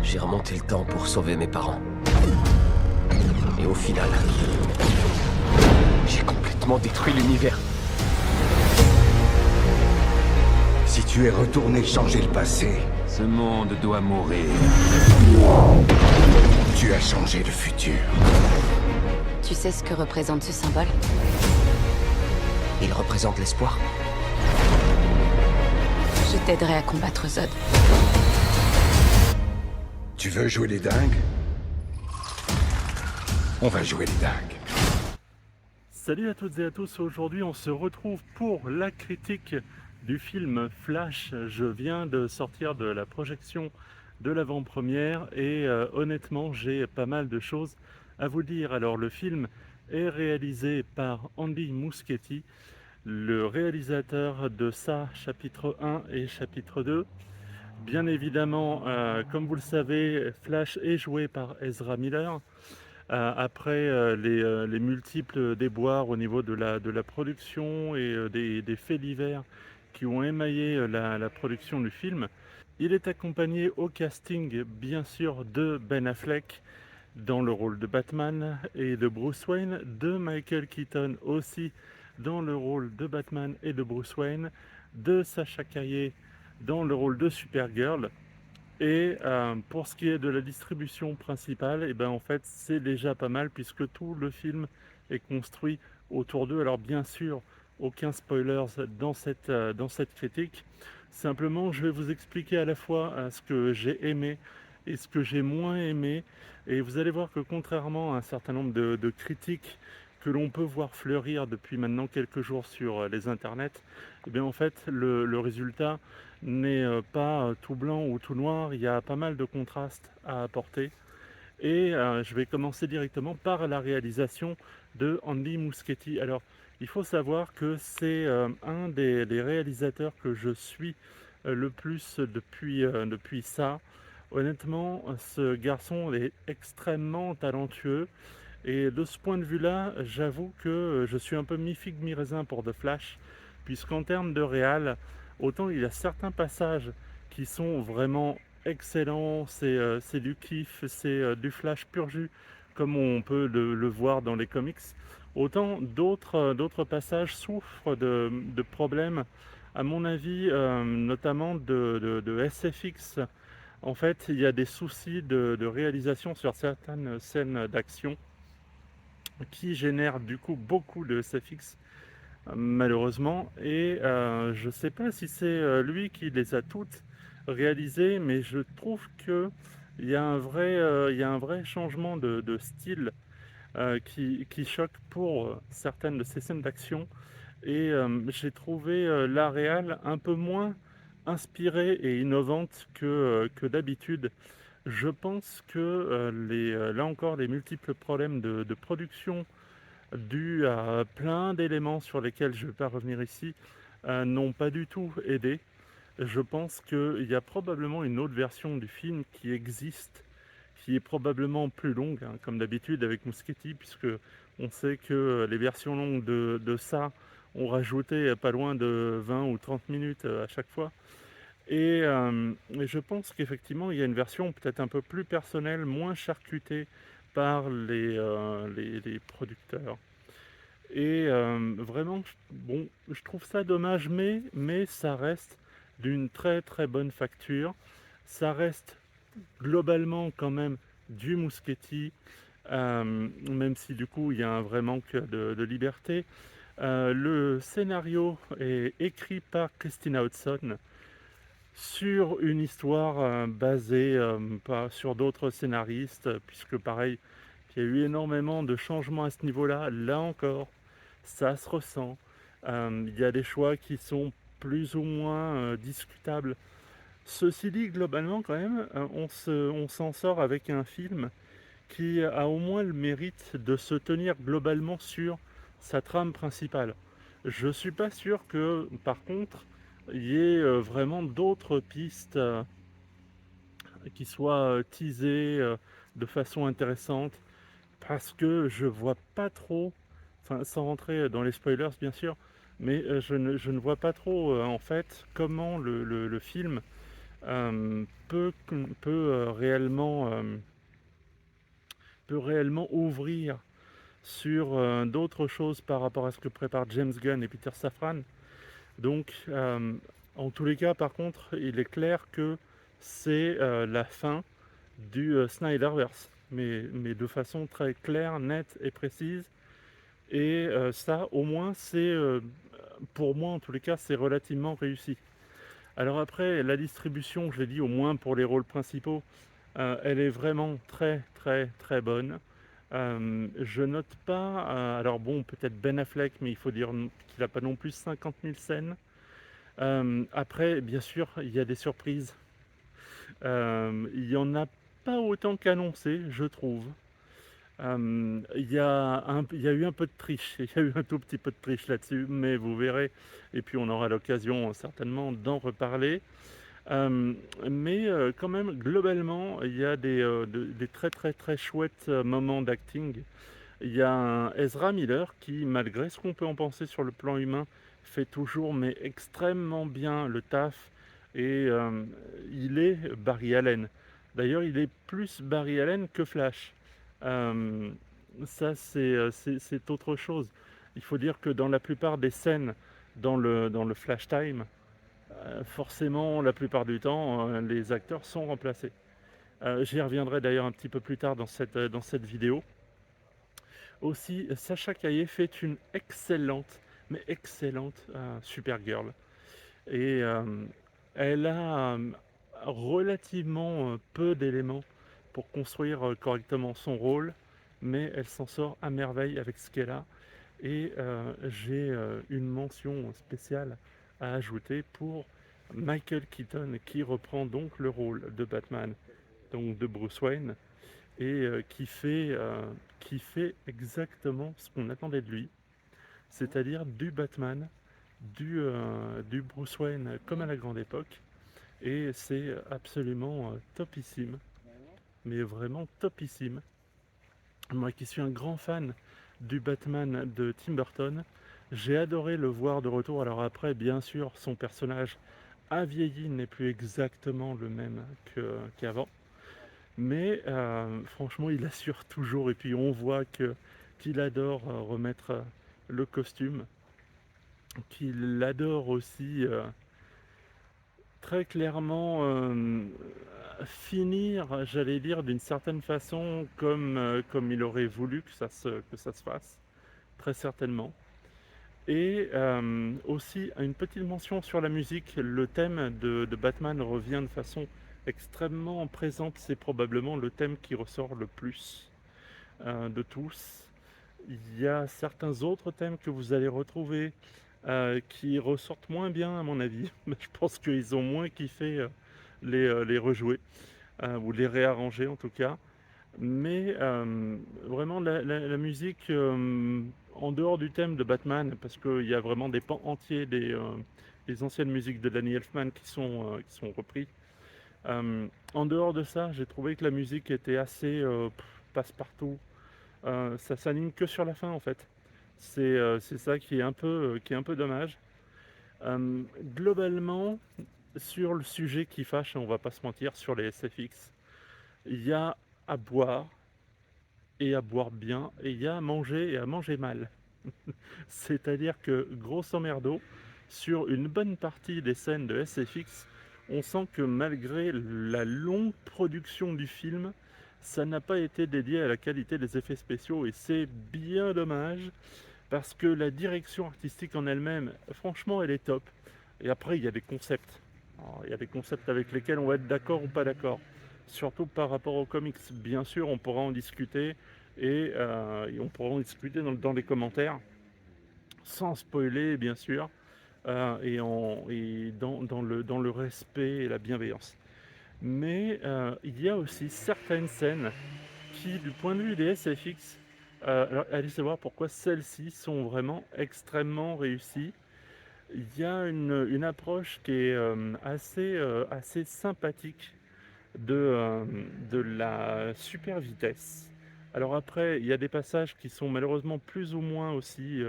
J'ai remonté le temps pour sauver mes parents. Et au final, j'ai complètement détruit l'univers. Si tu es retourné changer le passé, Ce monde doit mourir. tu as changé le futur. Tu sais ce que représente ce symbole? Il représente l'espoir. Je t'aiderai à combattre Zod. Tu veux jouer les dingues? On va jouer les dingues. Salut à toutes et à tous, aujourd'hui on se retrouve pour la critique du film Flash. Je viens de sortir de la projection de l'avant-première et honnêtement j'ai pas mal de choses à vous dire. Alors le film est réalisé par Andy Muschietti, le réalisateur de Ça, chapitre 1 et chapitre 2. Bien évidemment, comme vous le savez, Flash est joué par Ezra Miller. Après les multiples déboires au niveau de la production et des faits divers qui ont émaillé la production du film, il est accompagné au casting bien sûr de Ben Affleck dans le rôle de Batman et de Bruce Wayne, de Michael Keaton aussi dans le rôle de Batman et de Bruce Wayne, de Sacha Calle dans le rôle de Supergirl. Et pour ce qui est de la distribution principale, et ben en fait c'est déjà pas mal puisque tout le film est construit autour d'eux. Alors bien sûr, aucun spoilers dans cette critique. Simplement, je vais vous expliquer à la fois ce que j'ai aimé et ce que j'ai moins aimé. Et vous allez voir que contrairement à un certain nombre de critiques que l'on peut voir fleurir depuis maintenant quelques jours sur les internets, et bien en fait le résultat n'est pas tout blanc ou tout noir, il y a pas mal de contrastes à apporter. Et je vais commencer directement par la réalisation de Andy Muschietti. Alors, il faut savoir que c'est un des réalisateurs que je suis le plus depuis ça. Honnêtement, ce garçon est extrêmement talentueux. Et de ce point de vue-là, j'avoue que je suis un peu mi-figue, mi-raisin pour The Flash, puisqu'en termes de réal, autant il y a certains passages qui sont vraiment excellents, c'est du kiff, c'est du Flash pur jus, comme on peut le voir dans les comics, autant d'autres passages souffrent de problèmes, à mon avis, notamment de SFX. En fait, il y a des soucis de réalisation sur certaines scènes d'action qui génère du coup beaucoup de SFX malheureusement, et je ne sais pas si c'est lui qui les a toutes réalisées, mais je trouve que il y a un vrai changement de style qui choque pour certaines de ces scènes d'action, et j'ai trouvé la réal un peu moins inspirée et innovante que d'habitude. Je pense que là encore, les multiples problèmes de production dus à plein d'éléments sur lesquels je ne vais pas revenir ici, n'ont pas du tout aidé. Je pense qu'il y a probablement une autre version du film qui existe, qui est probablement plus longue, hein, comme d'habitude avec Muschietti, puisque on sait que les versions longues de ça ont rajouté pas loin de 20 ou 30 minutes à chaque fois. Et je pense qu'effectivement, il y a une version peut-être un peu plus personnelle, moins charcutée par les producteurs. Et vraiment, bon, je trouve ça dommage, mais ça reste d'une très très bonne facture. Ça reste globalement quand même du Muschietti, même si du coup il y a un vrai manque de liberté. Le scénario est écrit par Christina Hodson, sur une histoire basée sur d'autres scénaristes, puisque pareil, il y a eu énormément de changements à ce niveau-là. Là encore, ça se ressent. Il y a des choix qui sont plus ou moins discutables. Ceci dit, globalement, quand même, on s'en sort avec un film qui a au moins le mérite de se tenir globalement sur sa trame principale. Je ne suis pas sûr que, par contre, il y ait vraiment d'autres pistes qui soient teasées de façon intéressante, parce que je vois pas trop, enfin sans rentrer dans les spoilers bien sûr, mais je ne vois pas trop en fait comment le film peut réellement ouvrir sur d'autres choses par rapport à ce que préparent James Gunn et Peter Safran. Donc, en tous les cas, par contre, il est clair que c'est la fin du Snyderverse, mais de façon très claire, nette et précise. Et ça, au moins, pour moi, en tous les cas, c'est relativement réussi. Alors après, la distribution, je l'ai dit, au moins pour les rôles principaux, elle est vraiment très, très, très bonne. Je note pas, alors bon, peut-être Ben Affleck, mais il faut dire qu'il n'a pas non plus 50 000 scènes. Après, bien sûr, il y a des surprises. Il y en a pas autant qu'annoncé, je trouve. Il y a eu un peu de triche, il y a eu un tout petit peu de triche là-dessus, mais vous verrez, et puis on aura l'occasion certainement d'en reparler. Mais quand même, globalement, il y a des très très très chouettes moments d'acting. Il y a un Ezra Miller qui, malgré ce qu'on peut en penser sur le plan humain, fait toujours mais extrêmement bien le taf, et il est Barry Allen. D'ailleurs, il est plus Barry Allen que Flash. Euh, Ça, c'est autre chose. Il faut dire que dans la plupart des scènes dans le Flash Time, forcément, la plupart du temps, les acteurs sont remplacés. J'y reviendrai d'ailleurs un petit peu plus tard dans cette vidéo. Aussi, Sacha Caillé fait une excellente, mais excellente Supergirl. Et elle a relativement peu d'éléments pour construire correctement son rôle, mais elle s'en sort à merveille avec ce qu'elle a. Et j'ai une mention spéciale à ajouter pour Michael Keaton, qui reprend donc le rôle de Batman, donc de Bruce Wayne, et qui fait exactement ce qu'on attendait de lui, c'est-à-dire du Batman, du Bruce Wayne comme à la grande époque, et c'est absolument topissime, mais vraiment topissime. Moi qui suis un grand fan du Batman de Tim Burton, j'ai adoré le voir de retour. Alors après, bien sûr, son personnage a vieilli, n'est plus exactement le même qu'avant. Mais franchement, il assure toujours. Et puis on voit qu'il adore remettre le costume, qu'il adore aussi très clairement finir, j'allais dire, d'une certaine façon, comme il aurait voulu que ça se fasse, très certainement. Et aussi, une petite mention sur la musique. Le thème de Batman revient de façon extrêmement présente. C'est probablement le thème qui ressort le plus de tous. Il y a certains autres thèmes que vous allez retrouver qui ressortent moins bien à mon avis. Je pense qu'ils ont moins kiffé les rejouer ou les réarranger en tout cas. Mais vraiment la musique, en dehors du thème de Batman, parce qu'il y a vraiment des pans entiers des anciennes musiques de Danny Elfman qui sont repris. En dehors de ça, j'ai trouvé que la musique était assez passe-partout. Ça s'aligne que sur la fin en fait. C'est ça qui est un peu dommage. Globalement, sur le sujet qui fâche, on va pas se mentir, sur les SFX, il y a à boire, et à boire bien, et il y a à manger et à manger mal. C'est-à-dire que, grosso merdo, sur une bonne partie des scènes de SFX, on sent que malgré la longue production du film, ça n'a pas été dédié à la qualité des effets spéciaux, et c'est bien dommage, parce que la direction artistique en elle-même, franchement, elle est top. Et après, il y a des concepts. Alors, il y a des concepts avec lesquels on va être d'accord ou pas d'accord. Surtout par rapport aux comics. Bien sûr, on pourra en discuter, et on pourra en discuter dans les commentaires, sans spoiler, bien sûr, et dans le respect et la bienveillance. Mais il y a aussi certaines scènes qui, du point de vue des SFX, alors, allez savoir pourquoi celles-ci sont vraiment extrêmement réussies. Il y a une approche qui est assez sympathique de la super vitesse. Alors après, il y a des passages qui sont malheureusement plus ou moins aussi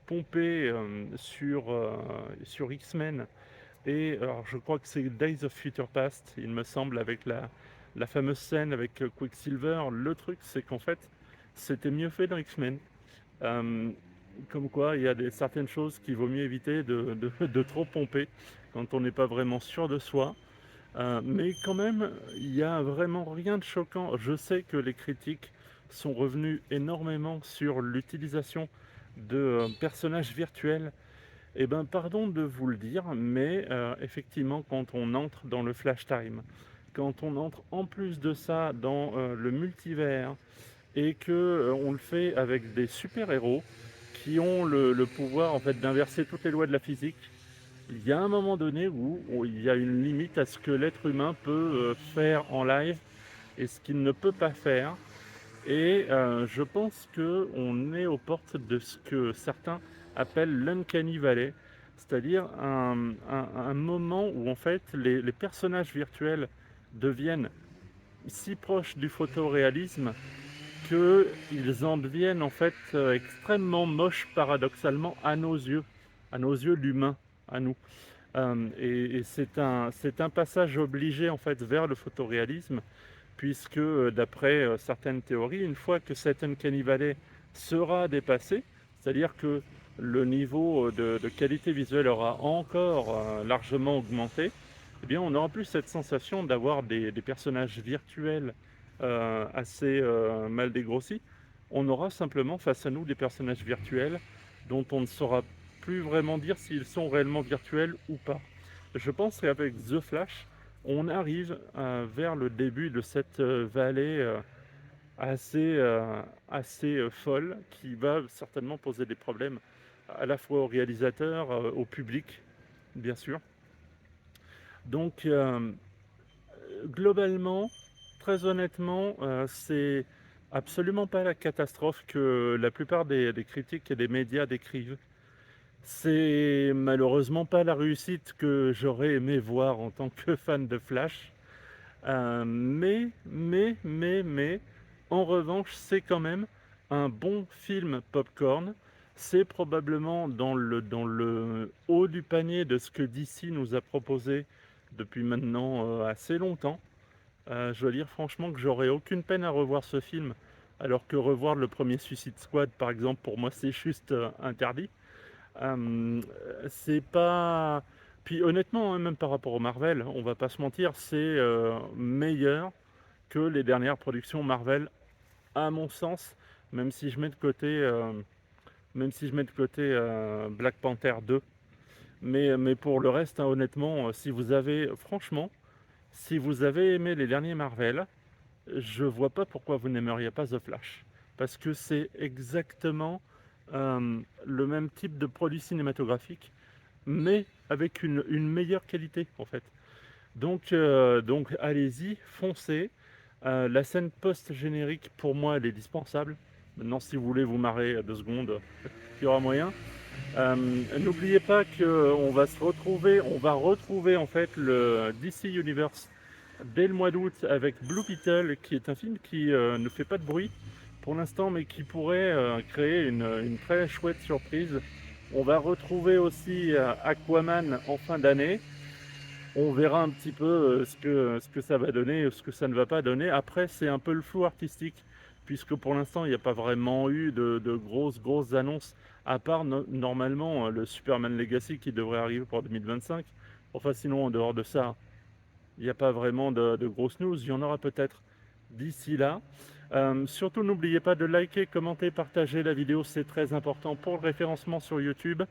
pompés sur X-Men, Et alors je crois que c'est Days of Future Past, il me semble, avec la fameuse scène avec Quicksilver. Le truc, c'est qu'en fait, c'était mieux fait dans X-Men. Euh, Comme quoi, il y a certaines choses qu'il vaut mieux éviter de trop pomper quand on n'est pas vraiment sûr de soi. Mais quand même, il n'y a vraiment rien de choquant. Je sais que les critiques sont revenus énormément sur l'utilisation de personnages virtuels. Eh ben, pardon de vous le dire, mais effectivement, quand on entre dans le flash time, quand on entre en plus de ça dans le multivers, et que on le fait avec des super-héros qui ont le pouvoir en fait d'inverser toutes les lois de la physique, il y a un moment donné où il y a une limite à ce que l'être humain peut faire en live et ce qu'il ne peut pas faire. Et je pense qu'on est aux portes de ce que certains appellent l'uncanny valley, c'est-à-dire un moment où en fait les personnages virtuels deviennent si proches du photoréalisme qu'ils en deviennent en fait extrêmement moches paradoxalement à nos yeux d'humains, à nous. Et c'est un passage obligé en fait vers le photoréalisme, puisque d'après certaines théories, une fois que cet uncanny valley sera dépassé, c'est-à-dire que le niveau de qualité visuelle aura encore largement augmenté, eh bien on n'aura plus cette sensation d'avoir des personnages virtuels assez mal dégrossis. On aura simplement face à nous des personnages virtuels dont on ne saura plus vraiment dire s'ils sont réellement virtuels ou pas. Je pense qu'avec The Flash, on arrive vers le début de cette vallée assez folle qui va certainement poser des problèmes à la fois aux réalisateurs, au public, bien sûr. Donc, globalement, très honnêtement, c'est absolument pas la catastrophe que la plupart des critiques et des médias décrivent. C'est malheureusement pas la réussite que j'aurais aimé voir en tant que fan de Flash. Mais, en revanche, c'est quand même un bon film popcorn. C'est probablement dans le haut du panier de ce que DC nous a proposé depuis maintenant assez longtemps. Je dois dire franchement que j'aurais aucune peine à revoir ce film, alors que revoir le premier Suicide Squad, par exemple, pour moi, c'est juste interdit. C'est pas... Puis honnêtement, hein, même par rapport au Marvel, on va pas se mentir, c'est meilleur que les dernières productions Marvel, à mon sens, même si je mets de côté, Black Panther 2. Mais pour le reste, hein, honnêtement, si vous avez aimé les derniers Marvel, je vois pas pourquoi vous n'aimeriez pas The Flash. Parce que c'est exactement le même type de produit cinématographique, mais avec une meilleure qualité en fait. Donc allez-y, foncez. La scène post-générique, pour moi, elle est dispensable. Maintenant, si vous voulez vous marrer 2 secondes, il y aura moyen. N'oubliez pas qu'on va retrouver en fait le DC Universe dès le mois d'août avec Blue Beetle, qui est un film qui ne fait pas de bruit pour l'instant, mais qui pourrait créer une très chouette surprise. On va retrouver aussi Aquaman en fin d'année. On verra un petit peu ce que ça va donner, ce que ça ne va pas donner. Après, c'est un peu le flou artistique, puisque pour l'instant, il n'y a pas vraiment eu de grosses annonces, à part normalement le Superman Legacy qui devrait arriver pour 2025. Enfin, sinon, en dehors de ça, il n'y a pas vraiment de grosses news. Il y en aura peut-être d'ici là. Surtout, n'oubliez pas de liker, commenter, partager la vidéo. C'est très important pour le référencement sur YouTube.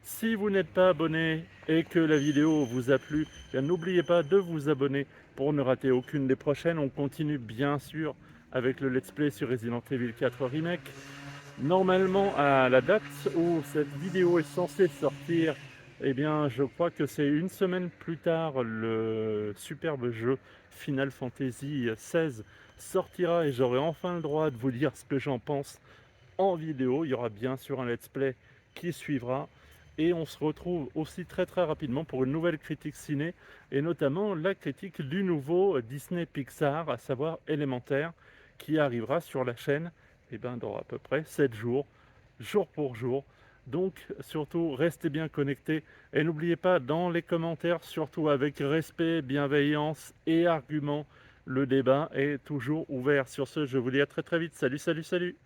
Si vous n'êtes pas abonné et que la vidéo vous a plu, n'oubliez pas de vous abonner pour ne rater aucune des prochaines. On continue bien sûr avec le let's play sur Resident Evil 4 Remake. Normalement, à la date où cette vidéo est censée sortir, eh bien, je crois que c'est une semaine plus tard, le superbe jeu Final Fantasy XVI sortira et j'aurai enfin le droit de vous dire ce que j'en pense en vidéo. Il y aura bien sûr un let's play qui suivra. Et on se retrouve aussi très rapidement pour une nouvelle critique ciné, et notamment la critique du nouveau Disney Pixar, à savoir Élémentaire, qui arrivera sur la chaîne dans à peu près 7 jours, jour pour jour. Donc surtout, restez bien connectés et n'oubliez pas dans les commentaires, surtout avec respect, bienveillance et arguments, le débat est toujours ouvert. Sur ce, je vous dis à très très vite. Salut, salut, salut!